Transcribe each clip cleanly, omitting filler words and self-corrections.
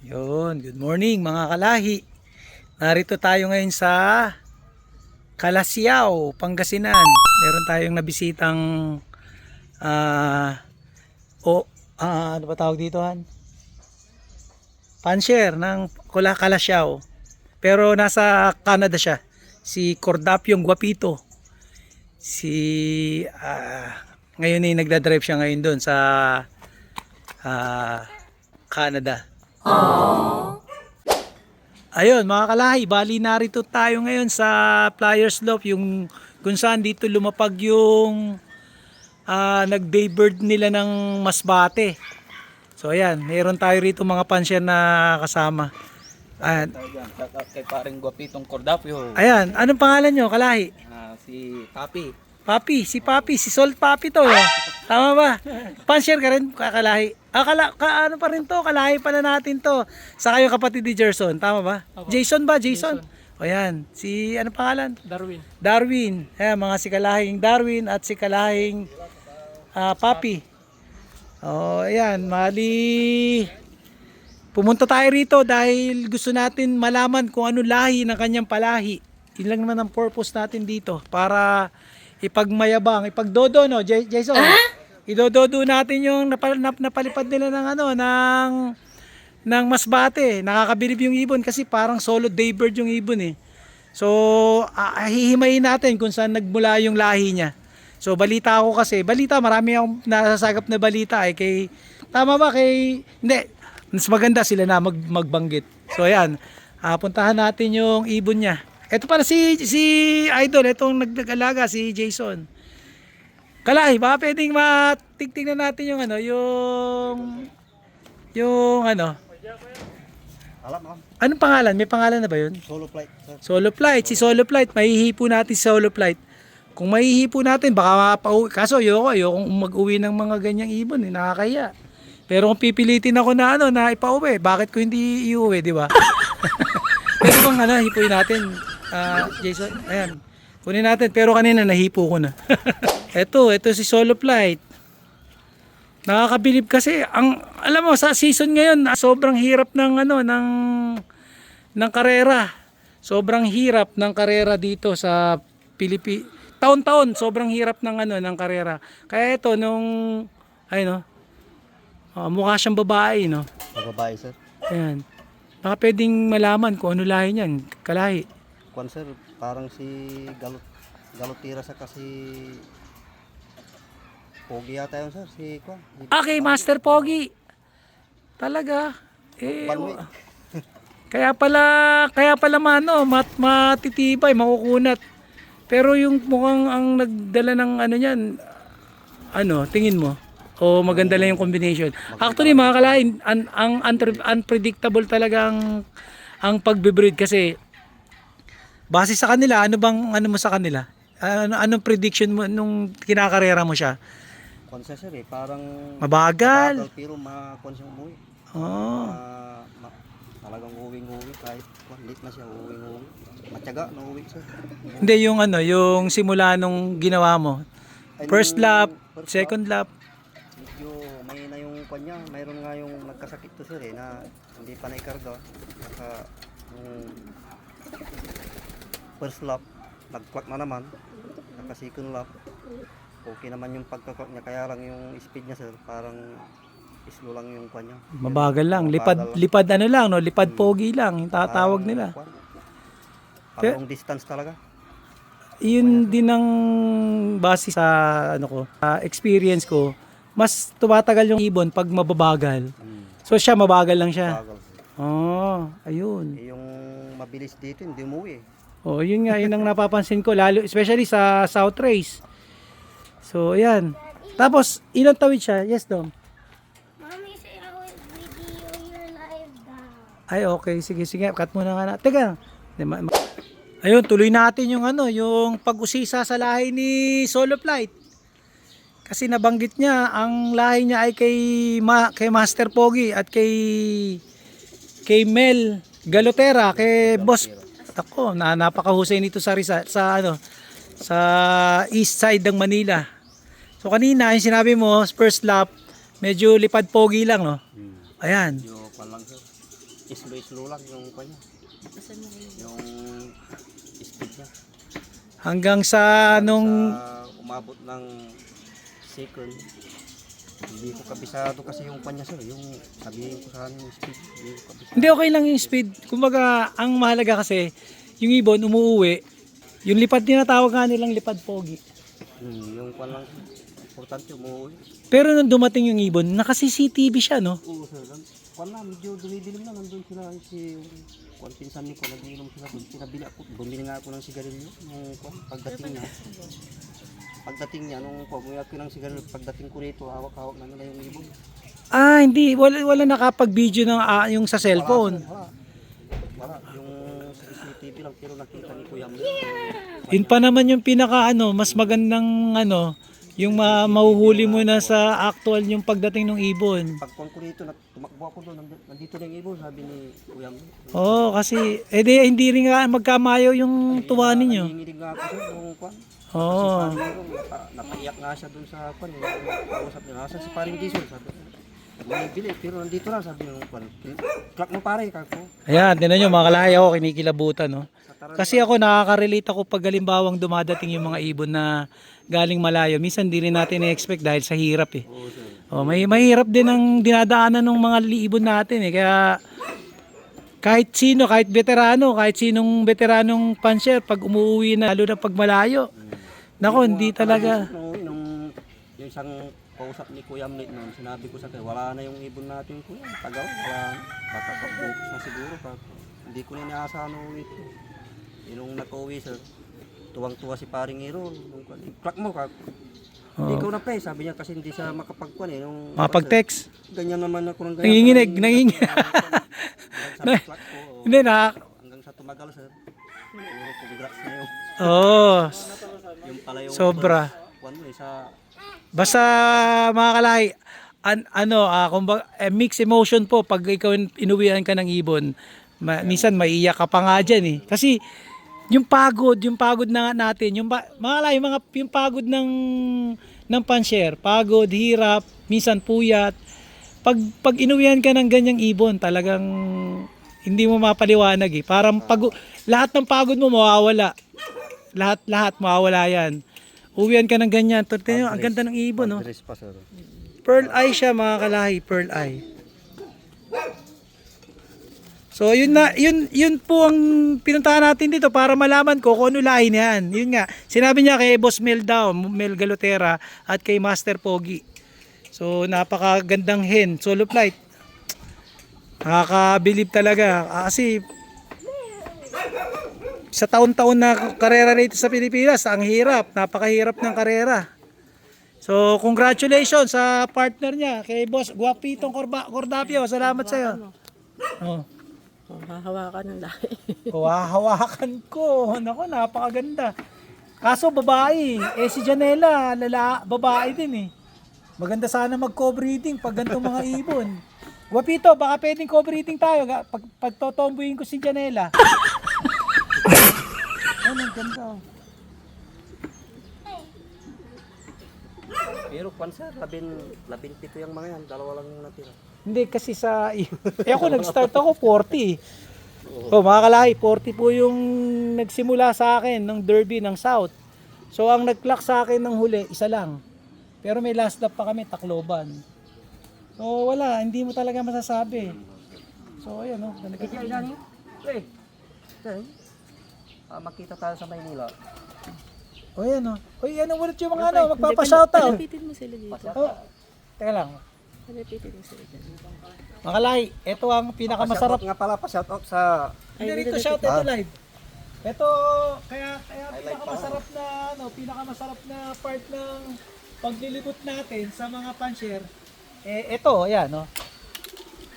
Yun, good morning mga kalahi. Narito tayo ngayon sa Calasiao, Pangasinan. Meron tayong nabisitang ah ano ba tawag dito, Han? Panshare ng Calasiao. Pero nasa Canada siya. Si Cordapiong Guapito. Ngayon ay nagdadrive siya ngayon doon sa Canada. Ayun mga kalahi, bali narito tayo ngayon sa Flyers Loft, yung kung saan dito lumapag yung nag-day bird nila ng Masbate. So ayan, meron tayo rito mga pansyan na kasama. Ayan. Kay paring Guapitong Cordapio. Ayan, anong pangalan nyo kalahi? Si Papi. Papi, si Sol Papi to. Tama ba? Panshare ka rin kakalahi. Ano pa rin to, kalahi pa na natin to. Sa kayo kapatid ni Gerson, tama ba? Opo. Jason ba? Jason. O yan, si ano pangalan? Darwin. Ayan, mga si kalahing Darwin at si kalahing Papi. O ayan, mali. Pumunta tayo rito dahil gusto natin malaman kung ano lahi ng kanyang palahi. Yun lang naman ang purpose natin dito para ipagmayabang, ipagdodo, no, Jason? Idododo natin yung napalipad nila ng Masbate. Nakakabilib yung ibon kasi parang solo daybird yung ibon eh. So, hihimayin natin kung saan nagmula yung lahi niya. So, balita ako kasi, marami akong nasasagap na balita eh tama ba hindi, mas maganda sila na magbanggit. So, ayan, puntahan natin yung ibon niya. Ito pala si Idol, itong nag-alaga, si Jason. Kalahi, baka pwedeng matigtingnan natin yung anong pangalan? May pangalan na ba yun? Solo flight. Solo flight. Si Solo flight, mahihipo natin si Solo flight. Kung mahihipo natin, baka mapauwi. Kaso ayoko mag-uwi ng mga ganyang ibon, nakakaya. Pero kung pipilitin ako na ipauwi, bakit ko hindi iuwi, di ba? Pwede bang hipuin natin, Jason? Ayan. Kunin natin, pero kanina nahipo ko na. Ito si Solo flight. Nakakabilib kasi alam mo sa season ngayon, sobrang hirap ng karera. Sobrang hirap ng karera dito sa Pilipinas. Taon-taon sobrang hirap ng karera. Kaya ito mukha siyang babae, no. Babae, sir. Ayan. Baka pwedeng malaman kung ano lahi niyan, kalahi. Kwan, sir, parang si Galutira sa kasi Pogi yata yun, sir. Si Kwan. Okay, Master Pogi. Talaga. Panwi. Kaya pala matitibay, makukunat. Pero yung mukhang ang nagdala ng niyan, tingin mo? O maganda lang yung combination. Actually, mga kalahin, ang unpredictable talaga ang pagbe-breed kasi base sa kanila, ano mo sa kanila? Anong prediction mo nung kinakarera mo siya? Kwan, sir, parang Mabagal. pero makakwan siyang umuwi. Oh. Talagang uwing-uwi kahit late na siya, uwing-uwi. Matyaga na uwi, sir. Hindi yung simula nung ginawa mo. First lap, second lap. Medyo may na yung kwan niya. Mayroon nga yung nagkasakit to, sir, na hindi pa naikarga. Saka yung first lap, nag-clock na naman. Saka second lap, okay naman yung pagka-clock niya. Kaya lang yung speed niya, sir, parang slow lang yung kwan niya. Mabagal lang. Lipad lang, no? Lipad pogi lang, yung tatawag nila. Parang distance talaga. Yun din ang base sa experience ko. Mas tumatagal yung ibon pag mababagal. So siya mabagal lang siya. Bagal, sir. Oh, ayun. Yung mabilis dito, hindi umuwi. Oh, yun ang napapansin ko lalo especially sa South Race. So, ayan. Tapos ilang tawid siya? Yes, Dom. Mommy, say I will video your live down. Ay, okay. Sige. Cut muna nga na. Teka. Ayun, tuloy natin yung yung pag-usisa sa lahi ni Solo Flight. Kasi nabanggit niya, ang lahi niya ay kay Master Pogi at kay Mel Galotera, kay Boss. Ako, napakahusay nito sa east side ng Manila. So kanina, yung sinabi mo, first lap, medyo lipad pogi lang, no? Ayan. Medyo kwan lang, sir. islo lang yung kanya. Yung speed niya. Hanggang sa nung Sa umabot ng second, hindi ko kabisado kasi yung kanya sir. Yung sabihin ko sa yung speed, hindi ko kabisado. hindi okay lang yung speed. Kumbaga, ang mahalaga kasi yung ibon umuuwi. Yung lipad tinatawag nga nilang lipad pogi. Yung kwan lang, importante umuwi. Pero nung dumating yung ibon, naka-CCTV siya, no? Oo sir, kwan na, medyo dumidilim na, nandun sila si kwan pinsan ni ko, nagiinom sila doon. Pinabili ako, bumili nga ako ng sigarilyo. Nung kwan, pagdating niya, nung kwan, bumili ako ng sigarilyo, pagdating ko rito, hawak-hawak na nila yung ibon. Ah, hindi. Wala nakapag-video ng yung sa cellphone. Wala, yung CCTV lang, pero nakita ni Kuya Mel. Yun pa naman yung pinaka mas magandang yung mahuhuli mo na sa actual yung pagdating ng ibon. Pagkuhan ko rito, tumakbo ako doon, nandito na yung ibon, sabi ni Kuya Mel. Oo, kasi hindi rin nga magkamayo yung tuwa ninyo. Nanginginig nga ako sir, nung kwan. Oo. Paring Jason, napaiyak nga siya doon sa kwan, kausap niya, nasa si Paring Jason, sabi niya. May bili, pero nandito lang, sabi nung kwan. Clock mo pare, kako. Ayan, tinan nyo, mga kalahay ako, kinikilabutan, no? Kasi ako, nakaka-relate ako pag halimbawang dumadating yung mga ibon na galing malayo. Minsan di rin natin i-expect dahil sa hirap eh. Oo sir. Oh, may mahirap din ang dinadaanan ng mga ibon natin eh. Kaya kahit sino, kahit sinong veteranong puncher, pag umuwi na, lalo na pag malayo. Nako, hindi talaga. Nung yung isang kausap ni Kuya Mlit noon, sinabi ko sa kanya, wala na yung ibon natin kuya, tagaw, wala na. Baka pag-focus na siguro, hindi ko na inaasahan na uwi ito. Yung nag-uwi sir, tuwang-tuwa si Paring Iro, clock mo kako. Hindi ko na play, sabi niya kasi hindi siya makapagkuhan eh. Nung, Mapag-text. ganyan naman ako ng ganyan. Nanginginig. Hanggang sa clock ko. Hindi Hanggang sa tumagal sir. Puro congrats na yun. Oo. Yung pala yung Sobra. kwan mo eh, sa Basta mga kalahi, kumbaga, mixed emotion po pag ikaw inuwian ka ng ibon. Minsan maiiyak ka pa nga dyan eh. Kasi yung pagod na natin, yung pagod ng puncher, pagod, hirap, minsan puyat. Pag inuwian ka ng ganyang ibon, talagang hindi mo mapaliwanag eh. Parang lahat ng pagod mo mawawala. Lahat mawawala yan. Uwian ka ng ganyan. Ang ganda ng ibon, no? Padres pa sir. Pearl eye siya, mga kalahi, pearl eye. So yun po ang pinuntahan natin dito para malaman ko kung ano lahi niyan. Yun nga, sinabi niya kay Boss Mel daw, Mel Galotera, at kay Master Pogi. So napakagandang hen, solo flight. Nakakabilib talaga kasi sa taon-taon na karera rito sa Pilipinas, ang hirap, napakahirap ng karera. So congratulations sa partner niya kay Boss Guapitong Cordapio. Salamat sa iyo. Oh. Hahawakan ng lahi. Hawakan ko. Nako, napakaganda. Kaso babae, si Janela, babae din eh. Maganda sana mag-co-breeding pag ganitong mga ibon. Guapito, baka pwedeng co-breeding tayo. Pag totombuhin ko si Janela. Ang ganda. Pero kwan sir, 17 yung mga yan, dalawa lang yung natira. Hindi kasi ako nag-start ako 40. Oh, mga kalahi, 40 po yung nagsimula sa akin ng Derby ng South. So ang nag-clock sa akin ng huli, isa lang. Pero may last lap pa kami, Tacloban. So wala, hindi mo talaga masasabi. So ayan, oh. Makita tayo sa Maynila. O yan o. O yan o, ulit yung mga magpapa-shoutout. Palapitin mo sila dito. Oh, teka lang. Palapitin mo sila dito. Mga kalay, ito ang pinakamasarap. Nga pala, pa-shoutout sa Hindi rito shout, ito live. Ito, kaya pinakamasarap pinakamasarap na part ng paglilibot natin sa mga puncher. Ito, ayan o.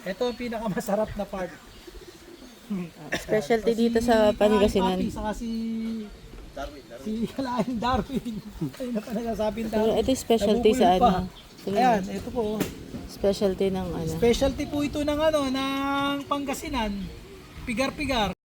Ito ang pinakamasarap na part. Specialty dito sa Pangasinan. Saka si Darwin. Ayun na pa nagsasabing So, Darwin. ito yung specialty sa Nabubulol pa. ano. Ayan, ito po. Specialty ng ano. Specialty po ito ng ng Pangasinan. Pigar-pigar.